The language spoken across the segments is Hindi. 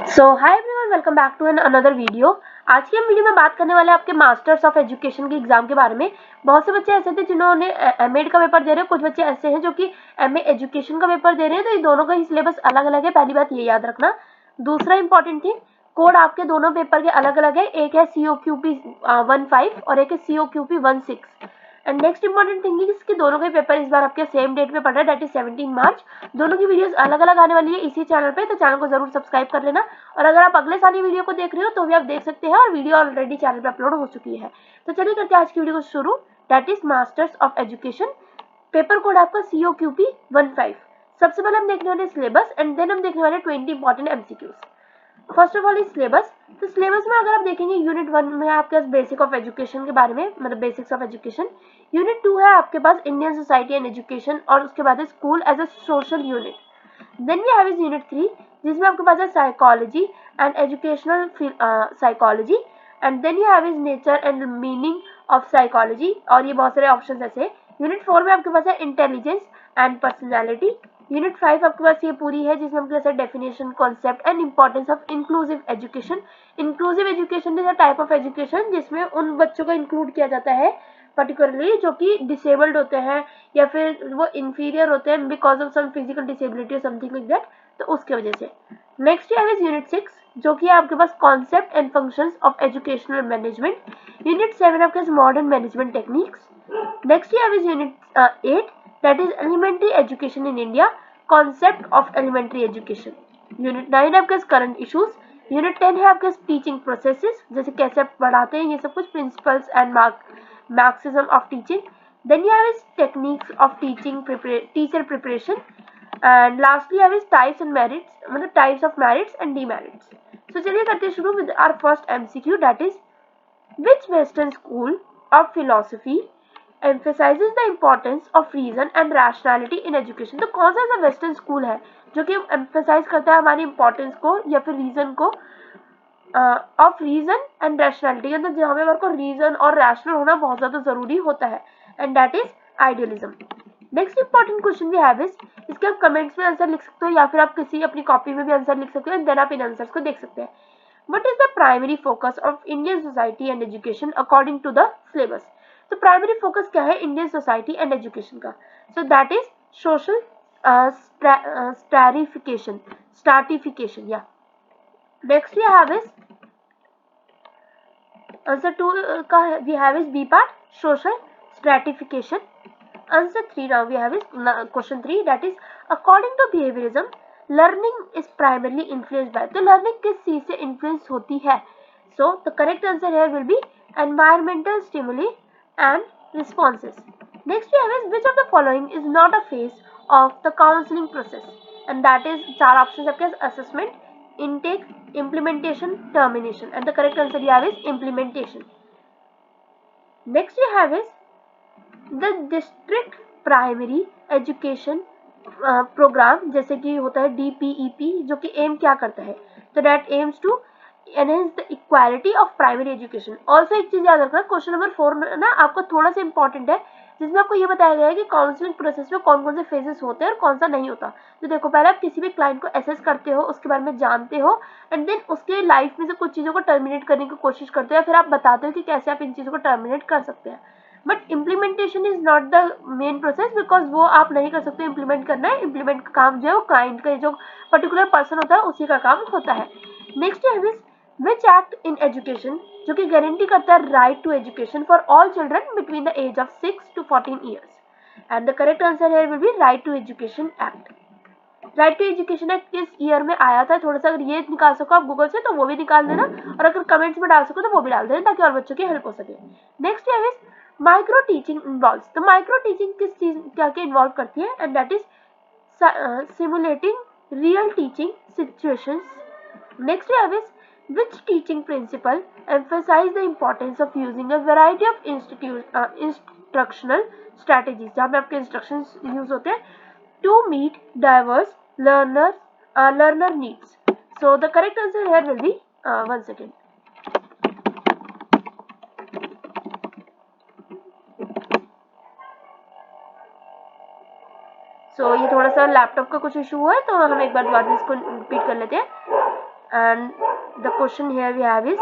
So hi everyone, welcome back to another video. आज की हम वीडियो में बात करने वाले हैं आपके मास्टर्स ऑफ एजुकेशन के एग्जाम के बारे में। बहुत से बच्चे ऐसे थे जिन्होंने एमएड का पेपर दे रहे हैं, कुछ बच्चे ऐसे हैं जो कि एमए एजुकेशन का पेपर दे रहे हैं। तो ये दोनों का ही सिलेबस अलग अलग है, पहली बात ये याद रखना। दूसरा इंपॉर्टेंट थिंग, कोड आपके दोनों पेपर के अलग अलग है। एक है COQP 15 और एक है COQP 16। And next important thing is कि दोनों के पेपर इस बार आपके सेम डेट पे पड़ रहा है, दैट इज 17 मार्च। दोनों की वीडियोस अलग अलग आने वाली है इसी चैनल पे, तो चैनल को जरूर सब्सक्राइब कर लेना। और अगर आप अगले साल ये वीडियो को देख रहे हो तो भी आप देख सकते हैं, और वीडियो ऑलरेडी चैनल पे अपलोड हो चुकी है। तो चलिए करते हैं आज की वीडियो को शुरू, that is masters of education. Paper code आपका COQP 15। सबसे पहले हम देखने वाले सिलेबस एंड देन हम देखने वाले 20 important MCQs। First of all is syllabus. तो सिलेबस में अगर आप देखेंगे, यूनिट 1 में आपके पास बेसिक ऑफ एजुकेशन के बारे में, मतलब बेसिक्स ऑफ एजुकेशन। यूनिट 2 है आपके पास इंडियन सोसाइटी एंड एजुकेशन, और उसके बाद है school as a social unit. Then we have is unit 3, जिसमें आपके पास है psychology and educational psychology. And then you have is nature and meaning of psychology, और ये बहुत सारे ऑप्शंस ऐसे। यूनिट 4 में आपके पास है इंटेलिजेंस एंड पर्सनैलिटी। यूनिट 5 आपके पास ये पूरी है, जिसमें आपके पास है definition, concept and importance of inclusive education. Inclusive education is a type of education जिसमें उन बच्चों को इंक्लूड किया जाता है पर्टिकुलरली जो कि डिसेबल्ड होते हैं या फिर वो इंफीरियर होते हैं because of some physical disability और समथिंग लाइक दैट, तो उसके वजह से। नेक्स्ट है यूनिट 6, जो कि आपके पास concept and functions of educational management. Unit 7 आपके पास modern management techniques. Next is unit 8, that is elementary education in India, concept of elementary education. Unit 9 आपके करंट इश्यूज। यूनिट 10 है आपके टीचिंग प्रोसेसेस, जैसे कैसे आप पढ़ाते हैं, ये सब कुछ, principles and maxims of teaching. Then you have is techniques of teaching teacher preparation. And lastly have is types and merits, मतलब types of merits and demerits. So चलिए करते हैं शुरू with our first MCQ, that is which Western school of philosophy emphasizes the importance of reason and rationality in education? तो कौन सा ऐसा वेस्टर्न स्कूल है जो कि एम्फेसाइज करता है हमारी इंपॉर्टेंस को या फिर रीजन को, ऑफ रीजन एंड रैशनैलिटी, मतलब जहाँ पे हमारे को रीजन और रैशनल होना बहुत ज्यादा जरूरी होता है, and that is idealism. Next important question भी है इस, इसके आप कमेंट्स में आंसर लिख सकते हो या फिर आप किसी अपनी कॉपी में भी आंसर लिख सकते हो, एंड देन आप इन आंसर्स को देख सकते हैं। What is the primary focus of Indian society and education according to the syllabus? तो primary focus क्या है Indian society and education का? So that is social stratification. Yeah. Next we have is answer 2 का we have is B part, social stratification. Answer 3 now we have is question 3, that is according to behaviorism learning is primarily influenced by, तो learning किस चीज से influence होती है? So the correct answer here will be environmental stimuli and responses. Next we have is which of the following is not a phase of the counseling process, and that is चार options आपके पास, assessment, intake, implementation, termination, and the correct answer you have is implementation. Next we have is the district primary education programme, जैसे कि होता है DPEP, जो कि एम क्या करता है? तो that aims to enhance the equality of primary education. Also एक चीज याद रखना, क्वेश्चन नंबर 4 ना आपको थोड़ा सा इंपॉर्टेंट है, जिसमें आपको ये बताया गया है कि काउंसलिंग प्रोसेस में कौन कौन से फेजेस होते हैं और कौन सा नहीं होता। तो देखो, पहले आप किसी भी क्लाइंट को असेस करते हो, उसके बारे में जानते हो, एंड देन उसके लाइफ में से कुछ चीजों को टर्मिनेट करने की कोशिश करते हो, या फिर आप बताते हो कि कैसे आप इन चीजों को टर्मिनेट कर सकते हैं। But implementation is not the main process, because वो आप नहीं कर सकते। इम्प्लीमेंट करना है, इम्प्लीमेंट का काम जो है वो क्लाइंट का, जो पर्टिकुलर पर्सन होता है उसी का काम होता है। नेक्स्ट है विच एक्ट इन एजुकेशन, जो कि गारंटी करता है right to education for all children between the age of 6 to 14 years, and the correct answer here will be right to education act. Right to education act किस ईयर में आया था? थोड़ा सा अगर ये निकाल सको आप गूगल से तो वो भी निकाल देना, और अगर कमेंट्स में डाल सको तो वो भी डाल देना, ताकि और बच्चों की हेल्प हो सके। नेक्स्ट है माइक्रो टीचिंग इन्वॉल्व्स, तो माइक्रो टीचिंग किस चीज क्या क्या इन्वॉल्व करती है? And that is simulating real teaching situations. Next है which teaching principle emphasize the importance of using a variety of instructional strategies, जहाँ पे आपके instructions use होते हैं to meet diverse learner needs. So the correct answer here will be one second. So ये थोड़ा सा लैपटॉप का कुछ इशू हुआ है, तो हम एक बार दोबारा इसको रिपीट कर लेते हैं। and the question here we have is,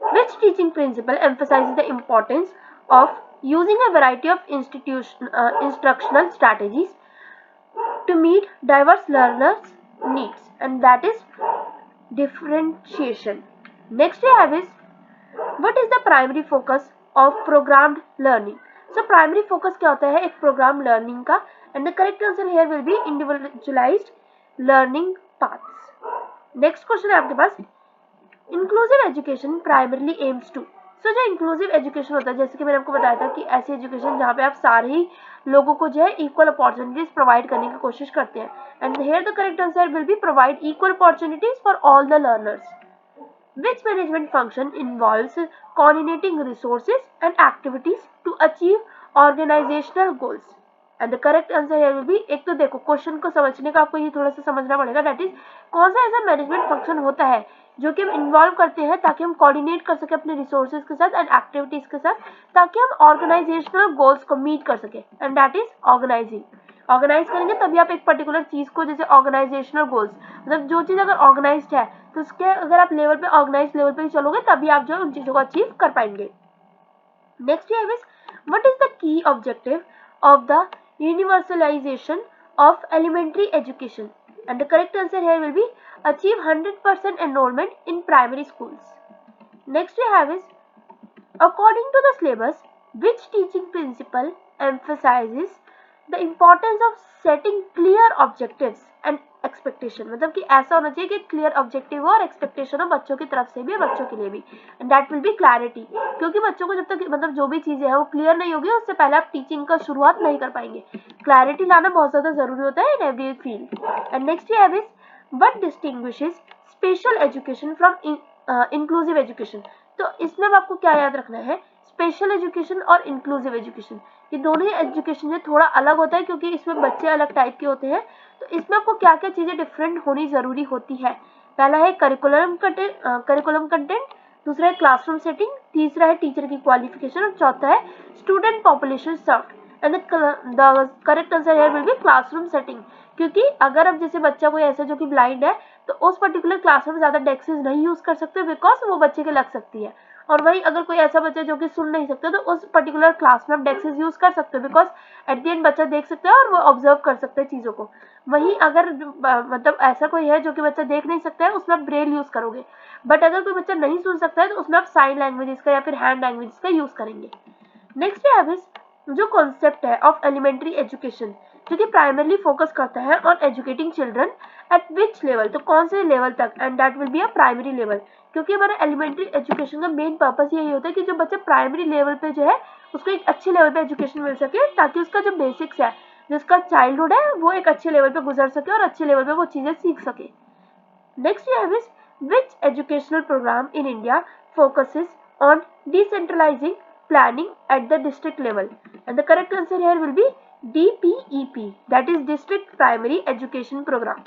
which teaching principle emphasizes the importance of using a variety of instructional strategies to meet diverse learners' needs, and that is differentiation. Next we have is, what is the primary focus of programmed learning? So primary focus क्या होता है एक प्रोग्राम लर्निंग का, and the correct answer here will be individualized learning paths. Next question है आपके पास, inclusive education primarily aims to. So जो इंक्लूसिव एजुकेशन होता है, जैसे कि मैंने आपको बताया था कि ऐसी एजुकेशन जहाँ पे आप सारे ही लोगों को जो है इक्वल अपॉर्चुनिटीज प्रोवाइड करने की कोशिश करते हैं, and here the correct answer will be provide equal opportunities for all the learners. Which management function involves coordinating resources and activities to achieve organizational goals? And the correct answer here will be, एक तो देखो क्वेश्चन को समझने का आपको ये थोड़ा सा समझना पड़ेगा, दैट इज कौन सा ऐसा मैनेजमेंट फंक्शन होता है जो कि हम इन्वॉल्व करते हैं ताकि हम कोऑर्डिनेट कर सके अपने रिसोर्सेज के साथ एंड एक्टिविटीज के साथ, ताकि हम ऑर्गेनाइजेशनल गोल्स को मीट कर सके, and that is organising. Organise करेंगे तभी आप एक पर्टिकुलर चीज को, जैसे ऑर्गेनाइजेशनल गोल्स, मतलब जो चीज अगर ऑर्गेनाइज्ड है तो उसके अगर आप लेवल पे ऑर्गेनाइज लेवल पे ही चलोगे तभी आप जो उन चीजों को अचीव कर पाएंगे. नेक्स्ट है what is the key objective of the universalisation of elementary education, and the correct answer here will be achieve 100% enrolment in primary schools. Next we have is, according to the syllabus which teaching principle emphasises the importance of setting clear objectives and expectation. मतलब कि ऐसा होना चाहिए कि क्लियर ऑब्जेक्टिव हो और एक्सपेक्टेशन हो बच्चों की तरफ से भी और बच्चों के लिए भी, and that will B clarity. क्योंकि बच्चों को जब तक मतलब जो भी चीजें हैं वो क्लियर नहीं होगी उससे पहले आप टीचिंग का शुरुआत नहीं कर पाएंगे. क्लैरिटी लाना बहुत ज्यादा जरूरी होता है in every field. And next we have is, what distinguishes special education from inclusive education. तो इसमें आपको क्या याद रखना है, स्पेशल एजुकेशन और इंक्लूसिव एजुकेशन, ये दोनों ही एजुकेशन जो थोड़ा अलग होता है क्योंकि इसमें बच्चे अलग टाइप के होते हैं. तो इसमें आपको क्या क्या चीजें डिफरेंट होनी जरूरी होती है, पहला है करिकुलम कंटेंट, दूसरा है क्लासरूम सेटिंग, तीसरा है टीचर की क्वालिफिकेशन और चौथा है student population served. And the correct answer here will B classroom setting. क्योंकि अगर अब जैसे बच्चा कोई ऐसा जो कि ब्लाइंड है तो उस पर्टिकुलर क्लास में ज्यादा डेस्क्स नहीं यूज कर सकते बिकॉज वो बच्चे के लग सकती है, और वही अगर कोई ऐसा बच्चा जो कि सुन नहीं सकता तो उस पर्टिकुलर क्लास में आप डेस्क्स यूज कर सकते हो बिकॉज एट द एंड बच्चा देख सकता है और वो ऑब्जर्व कर सकता है चीजों को. वहीं अगर मतलब ऐसा कोई है जो कि बच्चा देख नहीं सकता है उसमें आप ब्रेल यूज करोगे, बट अगर कोई बच्चा नहीं सुन सकता है तो उसमें आप साइन लैंग्वेजेस का या फिर हैंड लैंग्वेजेस का यूज करेंगे. नेक्स्ट है जो कॉन्सेप्ट है ऑफ एलिमेंट्री एजुकेशन जो कि प्राइमरली फोकस करता है on educating children eight which level, तो कौन से लेवल तक, and that will be a primary level. क्योंकि हमारा एलिमेंट्री एजुकेशन का मेन पर्पस यही होता है कि जो बच्चा प्राइमरी लेवल पे जो है उसको एक अच्छे लेवल पे एजुकेशन मिल सके ताकि उसका जो बेसिक्स है, जिसका चाइल्डहुड है वो एक अच्छे लेवल पे गुजर सके और अच्छे लेवल पे वो चीजें सीख सके. Next we have is, which educational programme in India focuses on decentralising planning at the district level, and the correct answer here will be DPEP, that is District Primary Education Program.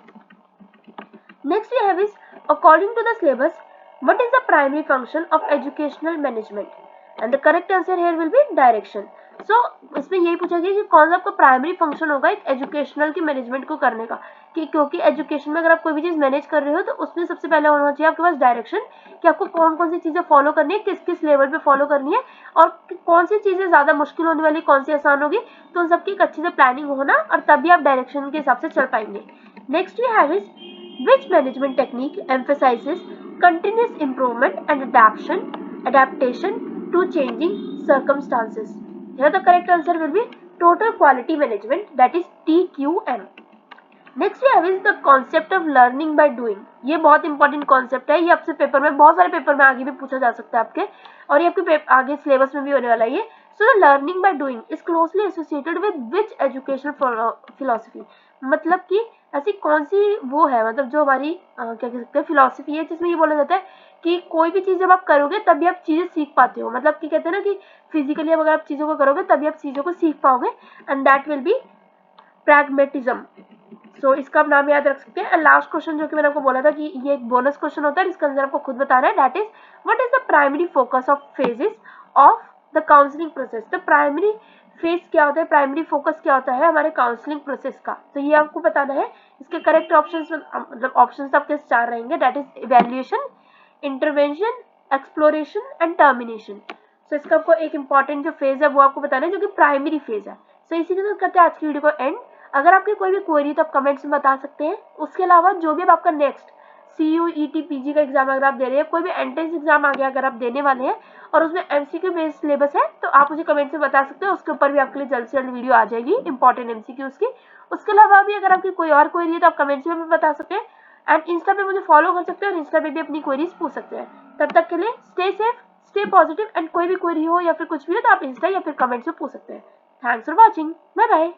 Next we have is, according to the syllabus, what is the primary function of educational management, and the correct answer here will be direction. So इसमें यही पूछा गया कि कौन सा आपका प्राइमरी फंक्शन होगा एक एजुकेशनल की मैनेजमेंट को करने का, कि क्योंकि एजुकेशन में अगर आप कोई भी चीज मैनेज कर रहे हो तो उसमें सबसे पहले होना चाहिए आपके पास डायरेक्शन, कि आपको कौन कौन सी चीजें फॉलो करनी है, किस किस लेवल पे फॉलो करनी है और कौन सी चीजें ज्यादा मुश्किल होने वाली, कौन सी आसान होगी, तो उन सबकी एक अच्छे से प्लानिंग होना और तभी आप डायरेक्शन के हिसाब से चल पाएंगे. Next we have is, which management technique emphasizes continuous improvement and adaptation to changing circumstances. Here the correct answer will be total quality management, that is TQM. Next we have is the concept of learning by doing. ये बहुत इंपॉर्टेंट कॉन्सेप्ट है, ये आपसे पेपर में बहुत सारे पेपर में आगे भी पूछा जा सकता है आपके, और ये आपके आगे सिलेबस में भी होने वाला है ये. So the learning by doing is closely associated with which educational philosophy. मतलब कि ऐसी कौन सी वो है, मतलब जो हमारी क्या कह सकते हैं फिलोसफी है जिसमें ये बोला जाता है कि कोई भी चीज जब आप करोगे तभी आप चीजें सीख पाते हो. मतलब कि कहते हैं ना कि फिजिकली अगर आप चीजों को करोगे तभी आप चीजों को सीख पाओगे, and that will be pragmatism. So इसका आप नाम याद रख सकते हैं. एंड लास्ट क्वेश्चन जो कि मैंने आपको बोला था कि ये एक बोनस क्वेश्चन होता है, इसका आंसर आपको खुद बताना है, that is what is the primary focus of phases of the counselling process. The primary phase क्या होता है, प्राइमरी फोकस क्या होता है हमारे काउंसलिंग प्रोसेस का, तो ये आपको बताना है। इसके करेक्ट ऑप्शंस मतलब ऑप्शंस आपके 4 रहेंगे, that is evaluation, intervention, exploration and termination. So इसका आपको एक इंपॉर्टेंट जो फेज है वो आपको बताना है, जो कि प्राइमरी फेज है। सो इसी के साथ करते हैं आज की वीडियो को एंड। अगर आपकी कोई भी क्वेरी तो आप कमेंट्स में बता सकते हैं। उसके अलावा जो भी अब आपका नेक्स्ट CUET PG का एग्जाम अगर आप दे रहे हैं, कोई भी एंट्रेंस एग्जाम आ गया अगर आप देने वाले हैं और उसमें MCQ बेस्ड सिलेबस है, तो आप मुझे कमेंट में बता सकते हैं। उसके ऊपर भी आपके लिए जल्द से जल्द वीडियो आ जाएगी इंपॉर्टेंट MCQs की। उसके अलावा भी अगर आपकी कोई और क्वेरी है तो आप कमेंट्स में भी बता सकते हैं एंड इंस्टा पे मुझे फॉलो कर सकते हैं और इंस्टा पे भी अपनी क्वेरीज पूछ सकते हैं। तब तक के लिए stay safe, stay positive and कोई भी क्वेरी हो या फिर कुछ भी हो तो आप इंस्टा या फिर कमेंट्स में पूछ सकते हैं। Thanks for watching, bye bye.